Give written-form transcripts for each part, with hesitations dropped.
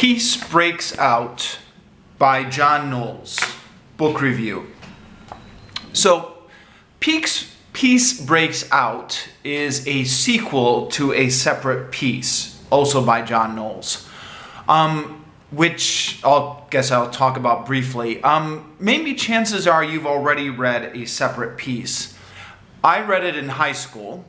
Peace Breaks Out by Knowles, book review. So, Peace Breaks Out is a sequel to a separate piece, also by Knowles, which I'll talk about briefly. Maybe chances are you've already read a separate piece. I read it in high school,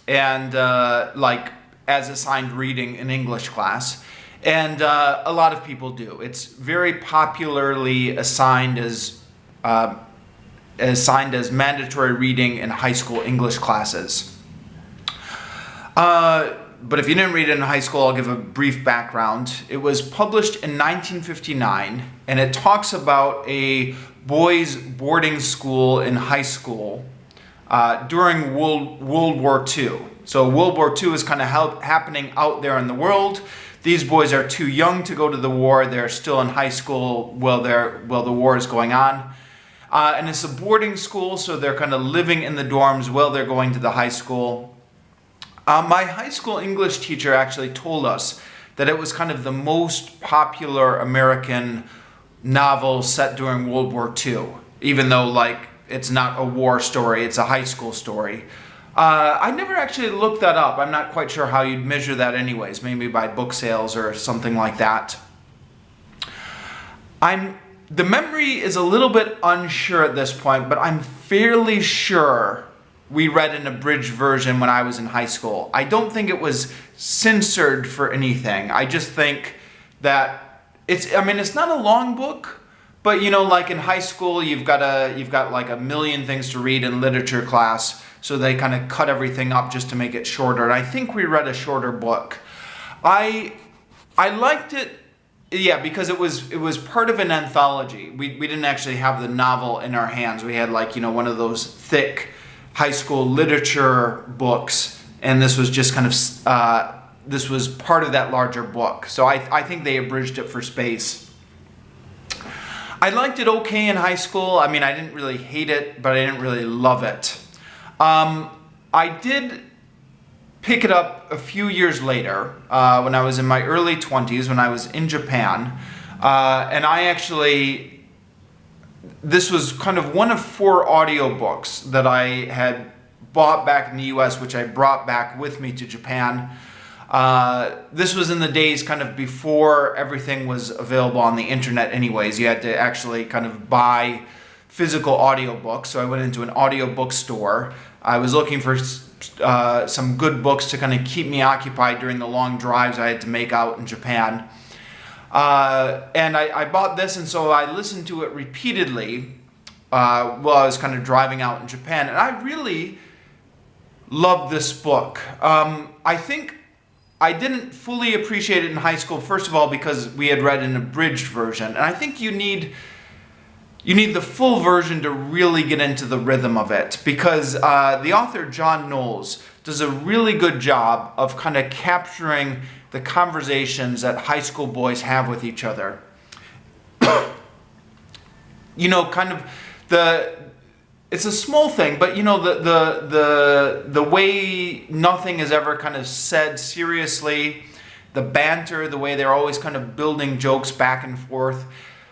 and as assigned reading in English class. And a lot of people do. It's very popularly assigned as mandatory reading in high school English classes. But if you didn't read it in high school, I'll give a brief background. It was published in 1959, and it talks about a boys' boarding school in high school during World War II. So World War II is kind of happening out there in the world. These boys are too young to go to the war. They're still in high school while the war is going on. And it's a boarding school, so they're kind of living in the dorms while they're going to the high school. My high school English teacher actually told us that it was kind of the most popular American novel set during World War II, even though it's not a war story, it's a high school story. I never actually looked that up. I'm not quite sure how you'd measure that anyways, maybe by book sales or something like that. The memory is a little bit unsure at this point, but I'm fairly sure we read an abridged version when I was in high school. I don't think it was censored for anything. I just think that it's not a long book, but in high school you've got a million things to read in literature class. So they kind of cut everything up just to make it shorter. And I think we read a shorter book. I liked it, yeah, because it was part of an anthology. We didn't actually have the novel in our hands. We had one of those thick high school literature books, and this was just kind of this was part of that larger book. So I think they abridged it for space. I liked it okay in high school. I didn't really hate it, but I didn't really love it. I did pick it up a few years later, when I was in my early 20s, when I was in Japan, and this was kind of one of 4 audiobooks that I had bought back in the US, which I brought back with me to Japan. This was in the days kind of before everything was available on the internet anyways. You had to actually kind of buy physical audiobooks, so I went into an audiobook store. I was looking for some good books to kind of keep me occupied during the long drives I had to make out in Japan. And I bought this, and so I listened to it repeatedly while I was kind of driving out in Japan. And I really loved this book. I think I didn't fully appreciate it in high school, first of all, because we had read an abridged version. And I think you need the full version to really get into the rhythm of it, because the author, Knowles, does a really good job of kind of capturing the conversations that high school boys have with each other. It's a small thing, but the way nothing is ever kind of said seriously, the banter, the way they're always kind of building jokes back and forth.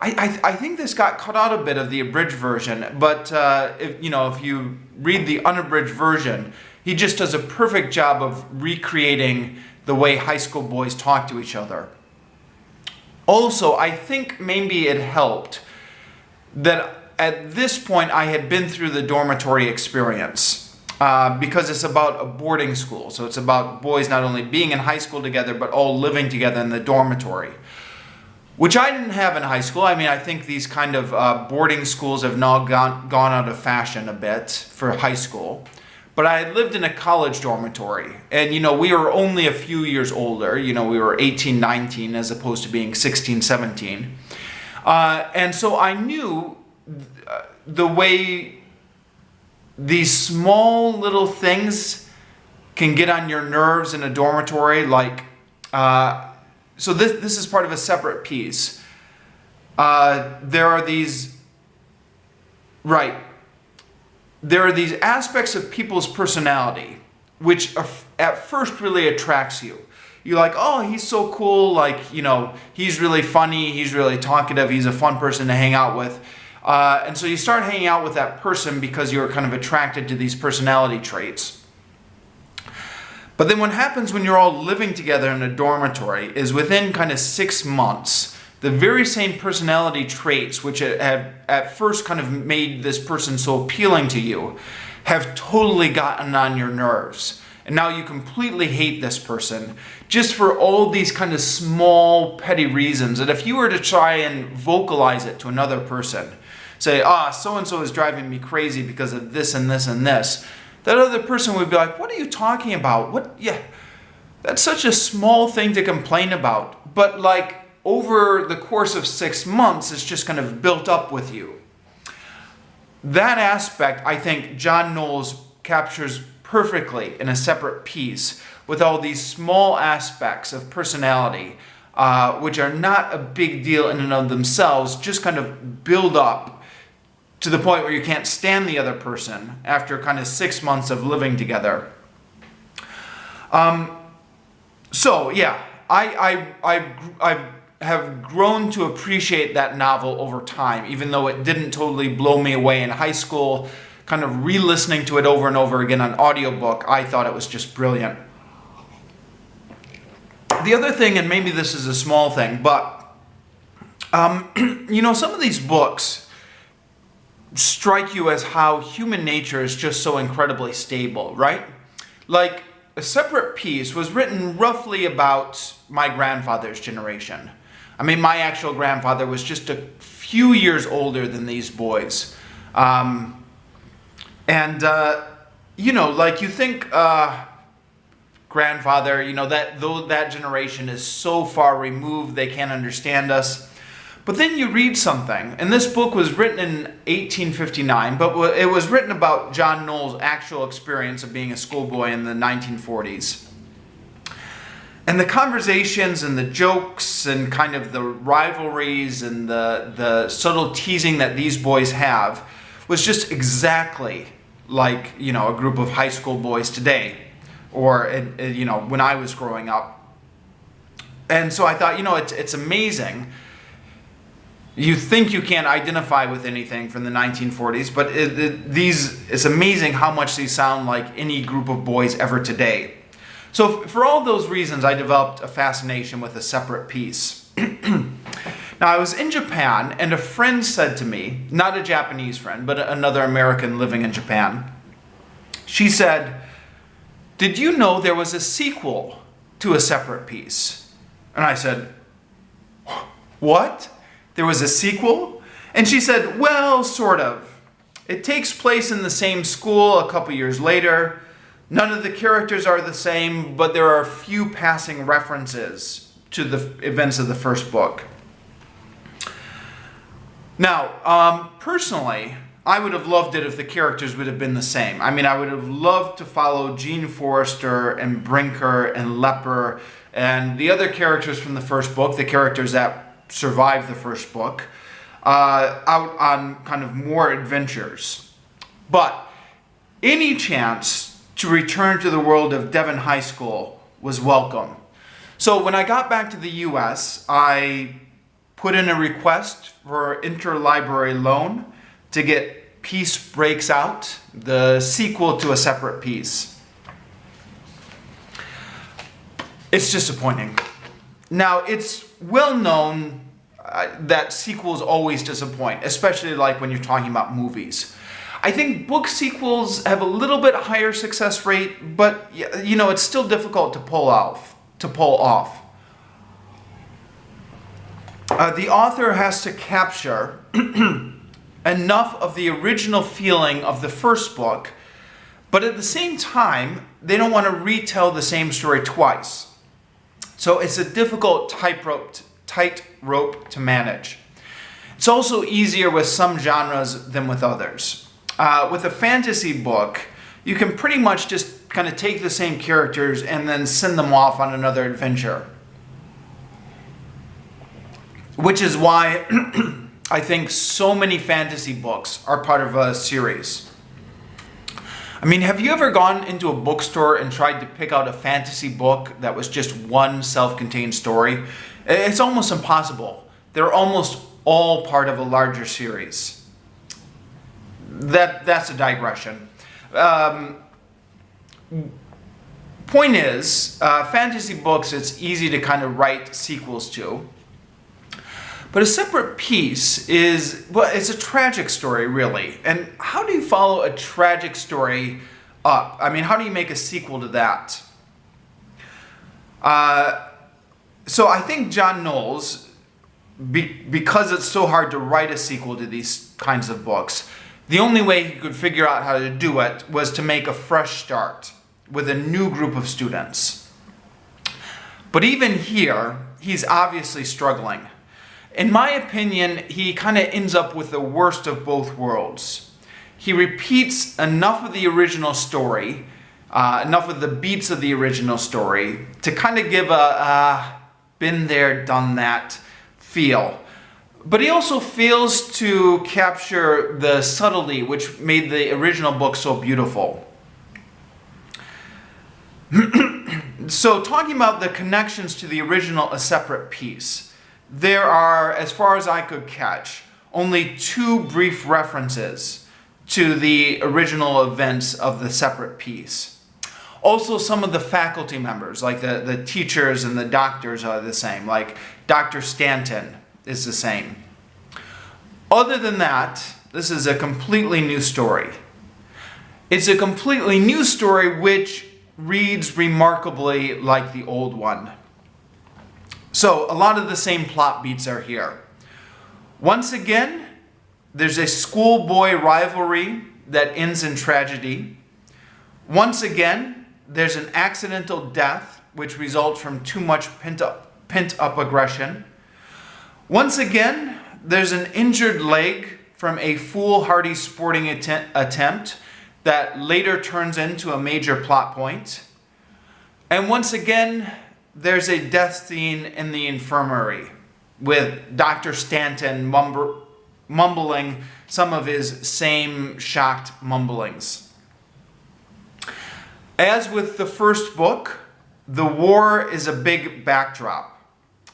I think this got cut out a bit of the abridged version, but if you read the unabridged version, he just does a perfect job of recreating the way high school boys talk to each other. Also, I think maybe it helped that at this point I had been through the dormitory experience, because it's about a boarding school. So it's about boys not only being in high school together, but all living together in the dormitory, which I didn't have in high school. I think these kind of boarding schools have now gone out of fashion a bit for high school. But I had lived in a college dormitory, and we were only a few years older. We were 18, 19 as opposed to being 16, 17. And so I knew the way these small little things can get on your nerves in a dormitory, so this is part of a separate piece. There are these aspects of people's personality which at first really attracts you. you're like, oh, he's so cool, like, you know, he's really funny, he's really talkative, he's a fun person to hang out with. And so you start hanging out with that person because you're kind of attracted to these personality traits. But then what happens when you're all living together in a dormitory is within kind of 6 months, the very same personality traits which have at first kind of made this person so appealing to you have totally gotten on your nerves. And now you completely hate this person just for all these kind of small, petty reasons. And if you were to try and vocalize it to another person, say, so-and-so is driving me crazy because of this and this and this, that other person would be like, what are you talking about? What? Yeah, that's such a small thing to complain about. But like over the course of 6 months, it's just kind of built up with you. That aspect, I think John Knowles captures perfectly in A Separate Piece, with all these small aspects of personality, which are not a big deal in and of themselves, just kind of build up to the point where you can't stand the other person after kind of 6 months of living together. So yeah, I have grown to appreciate that novel over time, even though it didn't totally blow me away in high school. Kind of re-listening to it over and over again on audiobook, I thought it was just brilliant. The other thing, and maybe this is a small thing, but you know, some of these books strike you as how human nature is just so incredibly stable, right? Like, A Separate Piece was written roughly about my grandfather's generation. I mean, my actual grandfather was just a few years older than these boys. You know, like you think grandfather, you know, though that generation is so far removed, they can't understand us. But then you read something, and this book was written in 1859, but it was written about John Knowles' actual experience of being a schoolboy in the 1940s. And the conversations and the jokes and kind of the rivalries and the subtle teasing that these boys have was just exactly like, you know, a group of high school boys today, or, you know, when I was growing up. And so I thought, you know, it's amazing. You think you can't identify with anything from the 1940s, but it's amazing how much these sound like any group of boys ever today. So for all those reasons, I developed a fascination with A Separate Piece. Now, I was in Japan, and a friend said to me, not a Japanese friend, but another American living in Japan, she said, "Did you know there was a sequel to A Separate Piece?" And I said, "What? There was a sequel?" And she said, "Well, sort of. It takes place in the same school a couple years later. None of the characters are the same, but there are a few passing references to the events of the first book." Now, personally, I would have loved it if the characters would have been the same. I mean, I would have loved to follow Jean Forrester and Brinker and Lepper and the other characters from the first book, the characters that survived the first book, out on kind of more adventures. But any chance to return to the world of Devon High School was welcome. So when I got back to the US, I put in a request for interlibrary loan to get Peace Breaks Out, the sequel to A Separate Piece. It's disappointing. Now, it's well known that sequels always disappoint, especially like when you're talking about movies. I think book sequels have a little bit higher success rate, but you know, it's still difficult to pull off. The author has to capture enough of the original feeling of the first book, but at the same time, they don't want to retell the same story twice. So it's a difficult tightrope to manage. It's also easier with some genres than with others. With a fantasy book, you can pretty much just kind of take the same characters and then send them off on another adventure. Which is why I think so many fantasy books are part of a series. I mean, have you ever gone into a bookstore and tried to pick out a fantasy book that was just one self-contained story? It's almost impossible. They're almost all part of a larger series. That's a digression. Point is, fantasy books, it's easy to kind of write sequels to. But a separate piece is, well, it's a tragic story, really. And how do you follow a tragic story up? I mean, how do you make a sequel to that? So I think John Knowles, because it's so hard to write a sequel to these kinds of books, the only way he could figure out how to do it was to make a fresh start with a new group of students. But even here, he's obviously struggling. In my opinion, he kind of ends up with the worst of both worlds. He repeats enough of the original story, enough of the beats of the original story, to kind of give a been there, done that feel. But he also fails to capture the subtlety which made the original book so beautiful. So talking about the connections to the original A Separate Piece, there are, as far as I could catch, only 2 brief references to the original events of The Separate Piece. Also, some of the faculty members, like the teachers and the doctors, are the same. Like Dr. Stanton is the same. Other than that, this is a completely new story. It's a completely new story which reads remarkably like the old one. So a lot of the same plot beats are here. Once again, there's a schoolboy rivalry that ends in tragedy. Once again, there's an accidental death which results from too much pent-up aggression. Once again, there's an injured leg from a foolhardy sporting attempt that later turns into a major plot point. And once again, there's a death scene in the infirmary with Dr. Stanton mumbling some of his same shocked mumblings. As with the first book, the war is a big backdrop.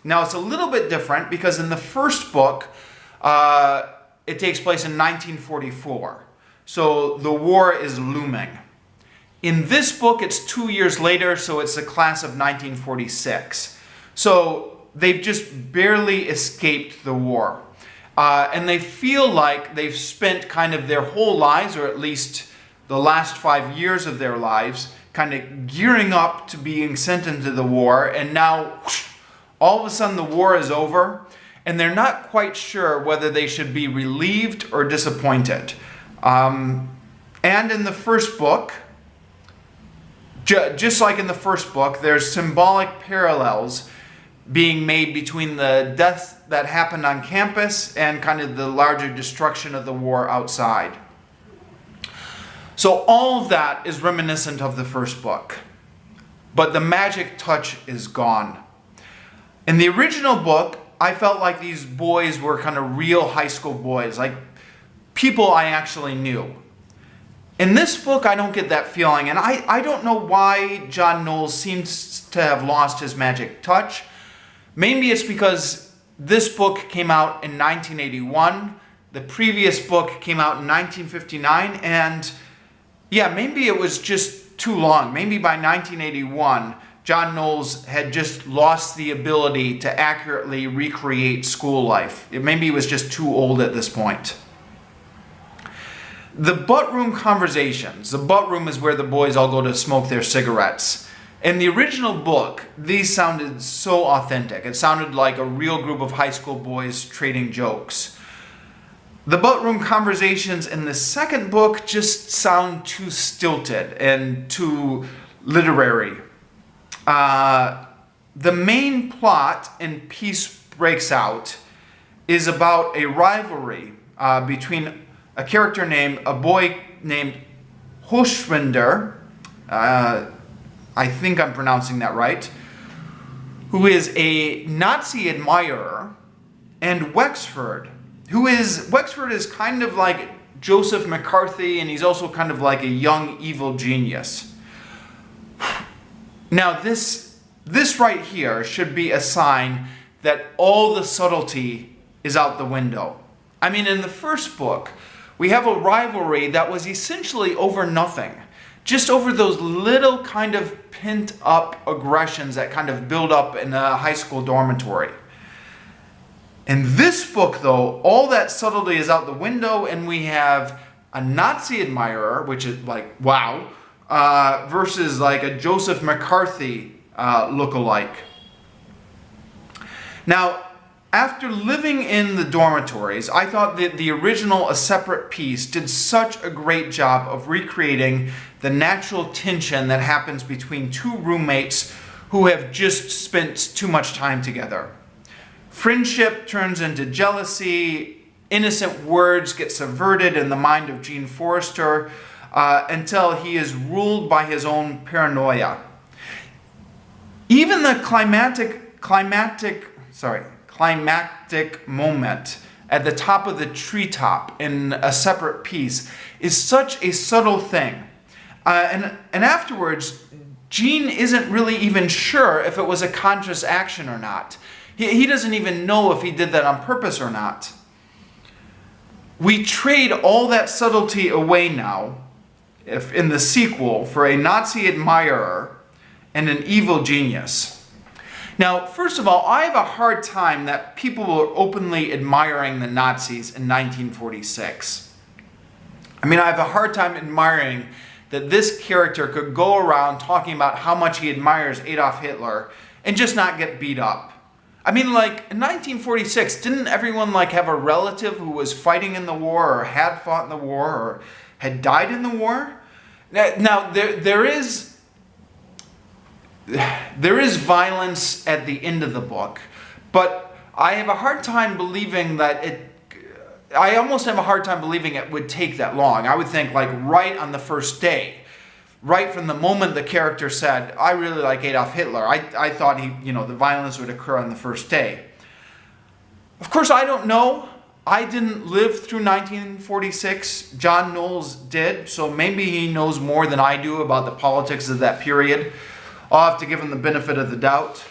Now it's a little bit different because in the first book, it takes place in 1944. So the war is looming. In this book, it's 2 years later, so it's the class of 1946. So they've just barely escaped the war. And they feel like they've spent kind of their whole lives, or at least the last 5 years of their lives, kind of gearing up to being sent into the war. And now, whoosh, all of a sudden, the war is over, and they're not quite sure whether they should be relieved or disappointed. And in the first book, just like in the first book, there's symbolic parallels being made between the deaths that happened on campus and kind of the larger destruction of the war outside. So all of that is reminiscent of the first book, but the magic touch is gone. In the original book, I felt like these boys were kind of real high school boys, like people I actually knew. In this book, I don't get that feeling, and I don't know why John Knowles seems to have lost his magic touch. Maybe it's because this book came out in 1981, the previous book came out in 1959, and yeah, maybe it was just too long. Maybe by 1981, John Knowles had just lost the ability to accurately recreate school life. Maybe he was just too old at this point. The butt room conversations. The butt room is where the boys all go to smoke their cigarettes. In the original book, these sounded so authentic. It sounded like a real group of high school boys trading jokes. The butt room conversations in the second book just sound too stilted and too literary. The main plot in Peace Breaks Out is about a rivalry between a boy named Hoshwinder, I think I'm pronouncing that right, who is a Nazi admirer, and Wexford is kind of like Joseph McCarthy, and he's also kind of like a young evil genius. Now this right here should be a sign that all the subtlety is out the window. I mean, in the first book, we have a rivalry that was essentially over nothing. Just over those little kind of pent up aggressions that kind of build up in a high school dormitory. In this book, though, all that subtlety is out the window, and we have a Nazi admirer, which is like, wow, versus like a Joseph McCarthy look-alike. Now, after living in the dormitories, I thought that the original A Separate Piece did such a great job of recreating the natural tension that happens between two roommates who have just spent too much time together. Friendship turns into jealousy, innocent words get subverted in the mind of Gene Forrester until he is ruled by his own paranoia. Even the climactic moment at the top of the treetop in A Separate Piece is such a subtle thing. And afterwards, Gene isn't really even sure if it was a conscious action or not. He doesn't even know if he did that on purpose or not. We trade all that subtlety away now, if in the sequel, for a Nazi admirer and an evil genius. Now, first of all, I have a hard time that people were openly admiring the Nazis in 1946. I mean, I have a hard time admiring that this character could go around talking about how much he admires Adolf Hitler and just not get beat up. I mean, like, in 1946, didn't everyone, like, have a relative who was fighting in the war or had fought in the war or had died in the war? Now, there is violence at the end of the book, but I have a hard time believing that I almost have a hard time believing it would take that long. I would think, like, right on the first day, right from the moment the character said, I really like Adolf Hitler, I thought the violence would occur on the first day. Of course, I don't know. I didn't live through 1946. John Knowles did, so maybe he knows more than I do about the politics of that period. I'll have to give him the benefit of the doubt.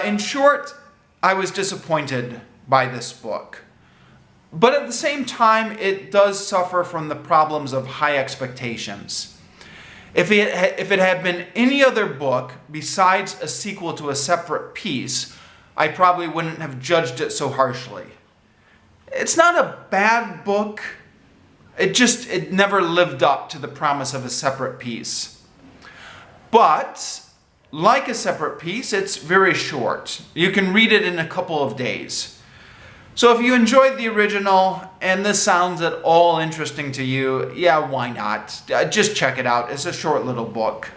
In short, I was disappointed by this book. But at the same time, it does suffer from the problems of high expectations. If it had been any other book besides a sequel to A Separate Piece, I probably wouldn't have judged it so harshly. It's not a bad book. It never lived up to the promise of A Separate Piece. But, like A Separate Piece, it's very short. You can read it in a couple of days. So if you enjoyed the original and this sounds at all interesting to you, yeah, why not? Just check it out. It's a short little book.